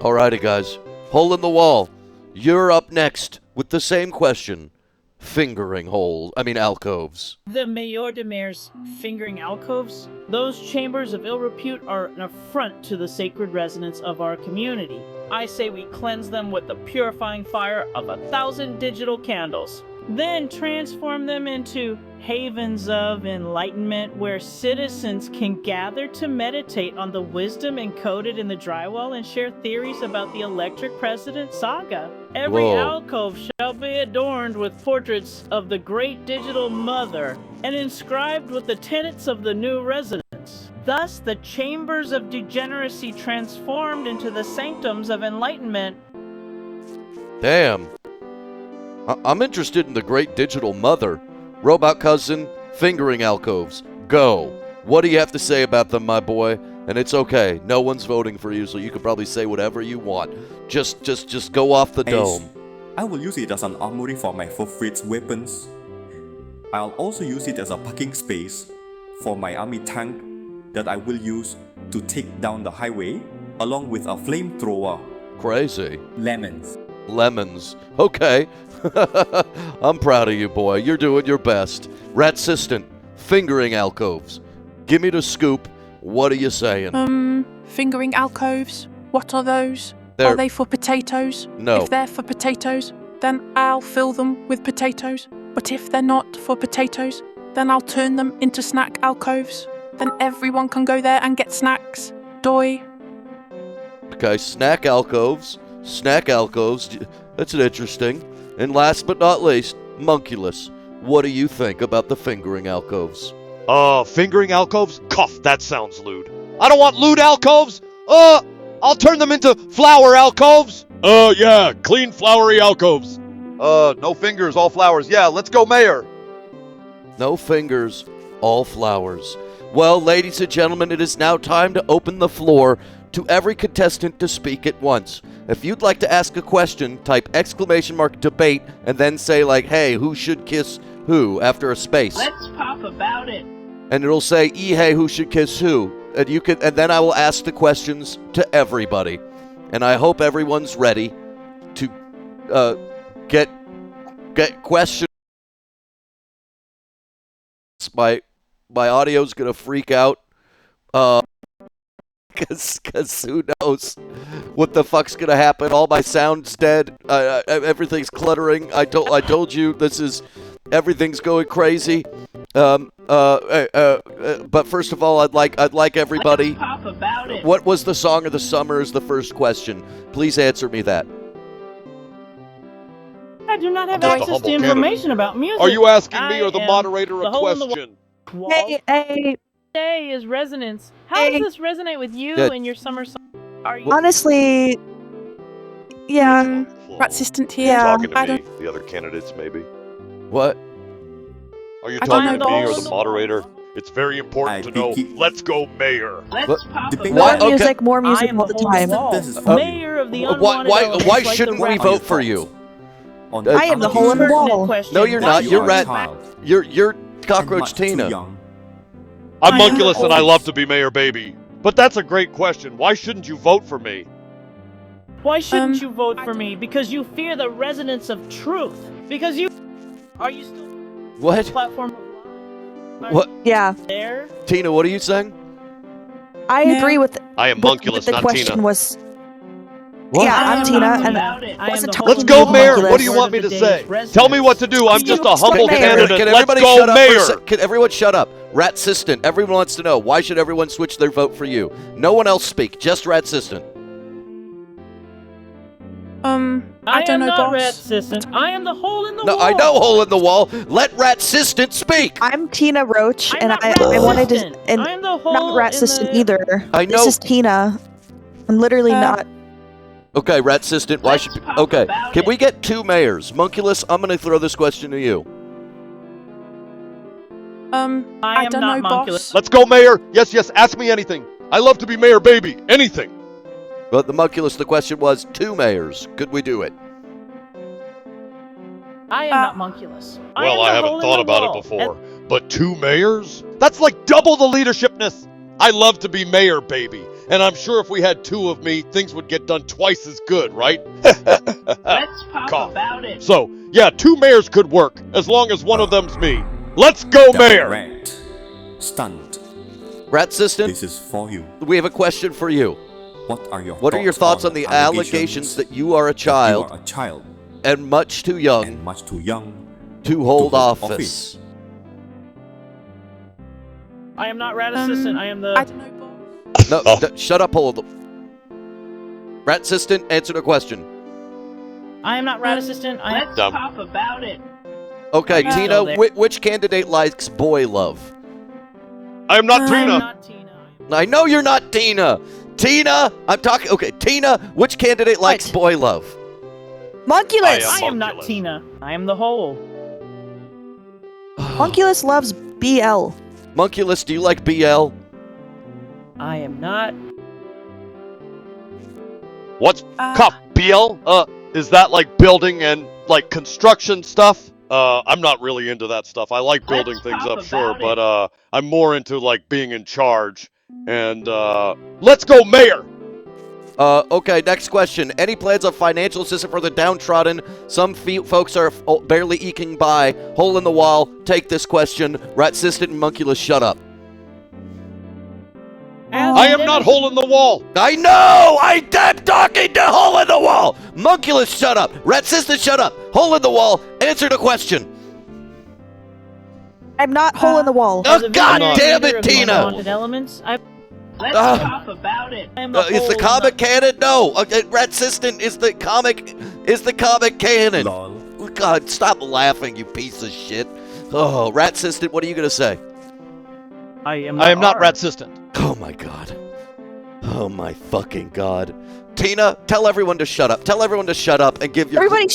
Alrighty, guys. Hole in the wall. You're up next with the same question. Fingering alcoves. The Mayor de Maire's fingering alcoves? Those chambers of ill repute are an affront to the sacred resonance of our community. I say we cleanse them with the purifying fire of 1,000 digital candles. Then transform them into havens of enlightenment where citizens can gather to meditate on the wisdom encoded in the drywall and share theories about the electric president saga. Every Whoa. alcove shall be adorned with portraits of the great digital mother and inscribed with the tenets of the new residence. Thus, the chambers of degeneracy transformed into the sanctums of enlightenment. Damn. I'm interested in the great digital mother. Robot cousin, fingering alcoves. Go. What do you have to say about them, my boy? And it's okay. No one's voting for you, so you can probably say whatever you want. Just go off the dome. I will use it as an armory for my favorite weapons. I'll also use it as a parking space for my army tank that I will use to take down the highway, along with a flamethrower. Crazy. Lemons. Okay. I'm proud of you, boy. You're doing your best. RatCousin, fingering alcoves. Give me the scoop. What are you saying? Fingering alcoves. What are those? They're- Are they for potatoes? No. If they're for potatoes, then I'll fill them with potatoes. But if they're not for potatoes, then I'll turn them into snack alcoves. Then everyone can go there and get snacks. Doi. Okay, snack alcoves. That's an interesting. And last but not least, Monkulus. What do you think about the fingering alcoves? Fingering alcoves? Cough, that sounds lewd. I don't want lewd alcoves! I'll turn them into flower alcoves! Yeah, clean flowery alcoves. No fingers, all flowers. Yeah, let's go, Mayor. No fingers, all flowers. Well, ladies and gentlemen, it is now time to open the floor to every contestant to speak at once. If you'd like to ask a question, type _debate and then say like, hey, who should kiss who after a space. Let's pop about it. And it'll say, hey, who should kiss who? And then I will ask the questions to everybody. And I hope everyone's ready to get questions. My audio's gonna freak out. Cause who knows what the fuck's gonna happen? All my sound's dead. Everything's cluttering. I told you everything's going crazy. But first of all, I'd like everybody. Let's pop about it. What was the song of the summer? Is the first question. Please answer me that. I do not have Just a access humble to information about music. Are you asking me or the I am moderator the a hole in the question? wall. Hey, Today is resonance. How Hey. does this resonate with you Good. and your summer song? Are you honestly, yeah. RatCousin here. Yeah. Talking to I me, don't. the other candidates, maybe. What? Are you I talking don't to know. me or the moderator? It's very important to know. Let's go, Mayor. Let's What? pop Debate. about Why- it. okay. More I music am all the hole in time. wall. This is for Mayor of the Why unwanted elements why like the shouldn't we rat- vote for you? On I am the other hole in the hand, wall. Question. No, you're Why not. you You're are rat- child You're and cockroach much too Tina. young. I'm I am Munculus and I old. love to be Mayor Baby. But that's a great question. Why shouldn't you vote for me? Why shouldn't you vote I for me? Because you fear the resonance of truth. Because you are you still What? platform of lie? Are What? Yeah, you there? Tina, what are you saying? I No. agree with I am what Munculus, the not question Tina. was. What? Yeah, I I'm am Tina, not and about it. I am wasn't the talking Let's hole to go, in you, the Mayor. wall. Munculus. What do you Word want me of to the say? day is Tell me what to do. I'm Can just you a humble Mayor? candidate. Can Let's everybody go, shut up for a Mayor. sec? Can everyone shut up? RatCousin, everyone wants to know, why should everyone switch their vote for you? No one else speak, just RatCousin. I don't am know, not boss. RatCousin. I am the hole in the No, wall. I know hole in the wall. Let RatCousin speak. I'm Tina Roach, I'm and not I wanted to, RatCousin. and I am the not hole RatCousin in the... either. I know. This is Tina. I'm literally not. Okay, RatCousin, why Let's should... talk Okay, about can it. we get two mayors? Munculus, I'm going to throw this question to you. I I am don't not know, Monculus. boss. Let's go, Mayor. Yes, yes. Ask me anything. I love to be Mayor Baby. Anything. But the Munculus, the question was two mayors. Could we do it? I am not Monculus. Well, I am the haven't hole in thought the about wall. it before. But two mayors? That's like double the leadershipness. I love to be Mayor Baby. And I'm sure if we had two of me, things would get done twice as good, right? Let's pop Cough. about it. So, yeah, 2 mayors could work, as long as one of them's me. Let's go, mayor! Rat. Stunned. RatCousin, This is for you. we have a question for you. What are your thoughts on the allegations that you are a child and much too young to hold office? I am not rat assistant. I am the. I don't know, boss. No, shut up, hold. RatCousin, answer the question. I am not rat assistant. Let's Dumb. pop about it. Okay, Yeah. Tina, There. which candidate likes boy love? I am not I'm Tina! not Tina. I know you're not Tina. Tina, I'm talking. Okay, Tina, which candidate likes What? boy love? Monculus! I am not Homunculus. Tina. I am the whole. Monculus loves BL. Monculus, do you like BL? I am not. What's cop BL? Is that like building and like construction stuff? I'm not really into that stuff. I like building Let's things talk up, sure, about but I'm more into like being in charge. And let's go, mayor! Okay, next question. Any plans of financial assistance for the downtrodden? Some folks are barely eking by. Hole in the wall. Take this question. RatCousin and Monculus, shut up. I am not hole in the wall! I know! I'm talking to hole in the wall! Monculus, shut up! RatCousin, shut up! Hole in the wall, answer the question! I'm not hole in the wall. As a Oh, God visionary damn leader it, of the Tina! Haunted elements. Let's Ah. talk about it. I am the Is the whole comic canon? No! RatCousin is the comic canon! Lol. God, stop laughing, you piece of shit. Oh, RatCousin, what are you gonna say? I am not R. RatCousin. Oh my god. Oh my fucking god. Tina, tell everyone to shut up. Tell everyone to shut up and give your... Everybody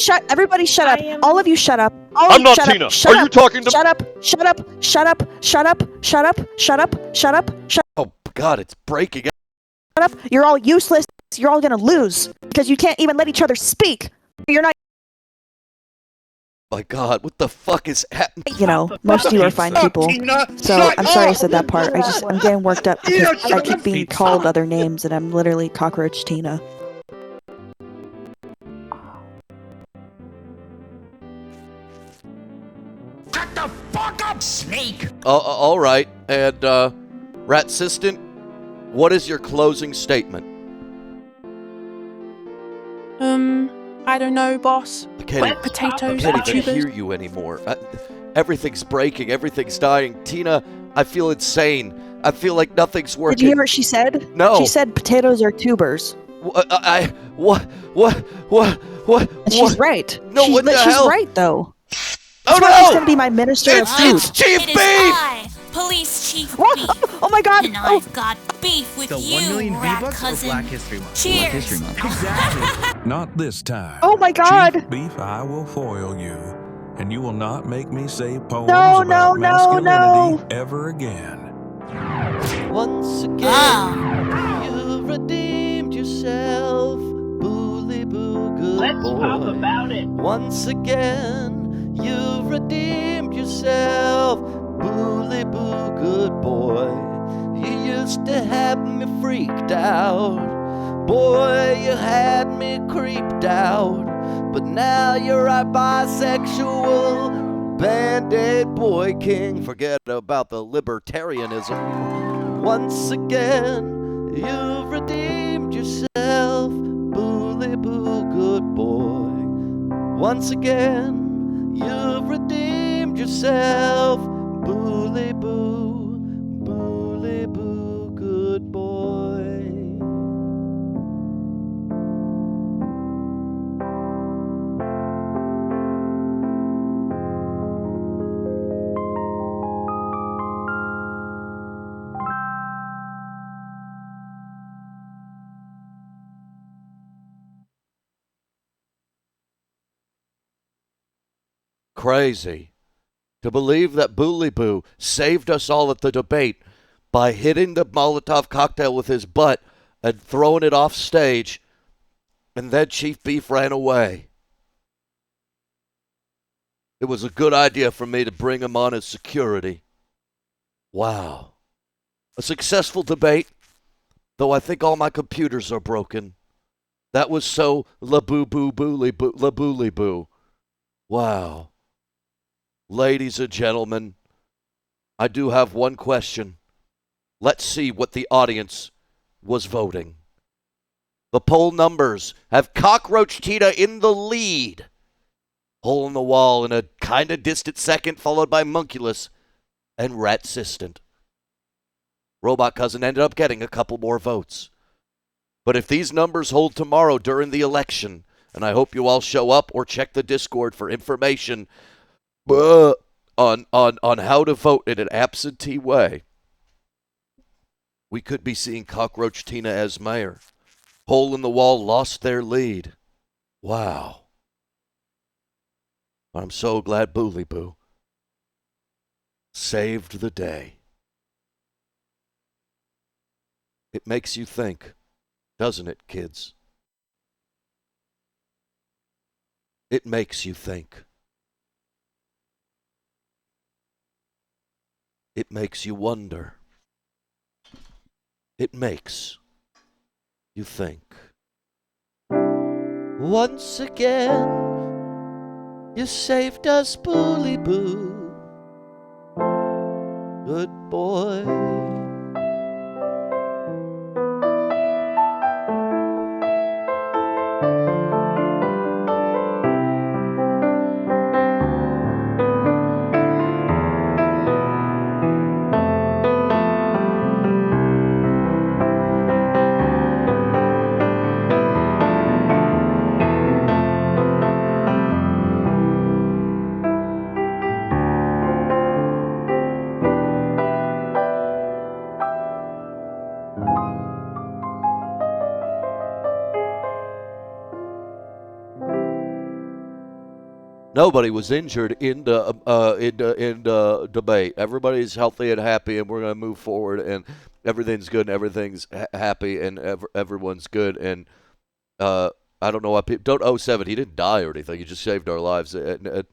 shut up. I am- All of you shut up. All I'm of you not shut Tina. Up. Shut Are you up. talking to- Shut up. Shut up. Shut up. Shut up. Shut up. Shut up. Shut up. Shut Oh god, it's breaking. up. You're all useless. You're all gonna lose because you can't even let each other speak. You're not. My god, what the fuck is happening? You know, most of you are fine people. So I'm sorry I said that part. I'm getting worked up because I keep being called other names and I'm literally Cockroach Tina. Shut the fuck up, snake! All right, and RatCousin, what is your closing statement? I don't know, boss. I can't, Wet potatoes, I can't even tubers. hear you anymore. Everything's breaking. Everything's dying. Tina, I feel insane. I feel like nothing's working. Did you hear what she said? No. She said potatoes are tubers. What? And she's right. No, what the she's hell? right though. Oh That's why she's no! gonna be my minister of food. It's Chief It is Beef! I, Police Chief What? Beef. Oh my god! And Oh, I've got beef with The you, 1 million V-Bucks or RatCousin. Black History Month? Cheers. Black History Month. Exactly. Not this time. oh my god! Chief Beef, I will foil you, and you will not make me say poems No, about no, no, masculinity no. ever again. Once again, Ah. you've redeemed yourself, bully boo, good Let's boy. pop about it. Once again, you've redeemed yourself, bully boo, good boy. You used to have me freaked out, boy, you had me creeped out, but now you're a bisexual Band-Aid boy king. Forget about the libertarianism. Once again, you've redeemed yourself, bully boo, good boy. Once again, you've redeemed yourself, bully boo, good boy. Crazy. To believe that Bully Boo saved us all at the debate by hitting the Molotov cocktail with his butt and throwing it off stage, and then Chief Beef ran away. It was a good idea for me to bring him on as security. Wow. A successful debate. Though I think all my computers are broken. That was so la-boo-boo-boo-ly-boo. Wow. Ladies and gentlemen, I do have one question. Let's see what the audience was voting. The poll numbers have Cockroach Tina in the lead. Hole in the Wall in a kind of distant second, followed by Munculus and RatCousin. Robot Cousin ended up getting a couple more votes. But if these numbers hold tomorrow during the election, and I hope you all show up or check the Discord for information on how to vote in an absentee way, we could be seeing Cockroach Tina as mayor. Hole in the Wall lost their lead. Wow. I'm so glad Booley Boo saved the day. It makes you think, doesn't it, kids? It makes you think. It makes you wonder. It makes you think. Once again, you saved us, Booley Boo. Good boy. Nobody was injured in the debate. Everybody's healthy and happy, and we're going to move forward. And everything's good, and everything's happy, and everyone's good. And I don't know why people don't 07. He didn't die or anything. He just saved our lives. And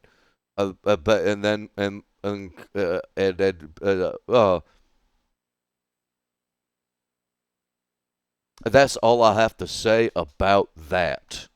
that's all I have to say about that.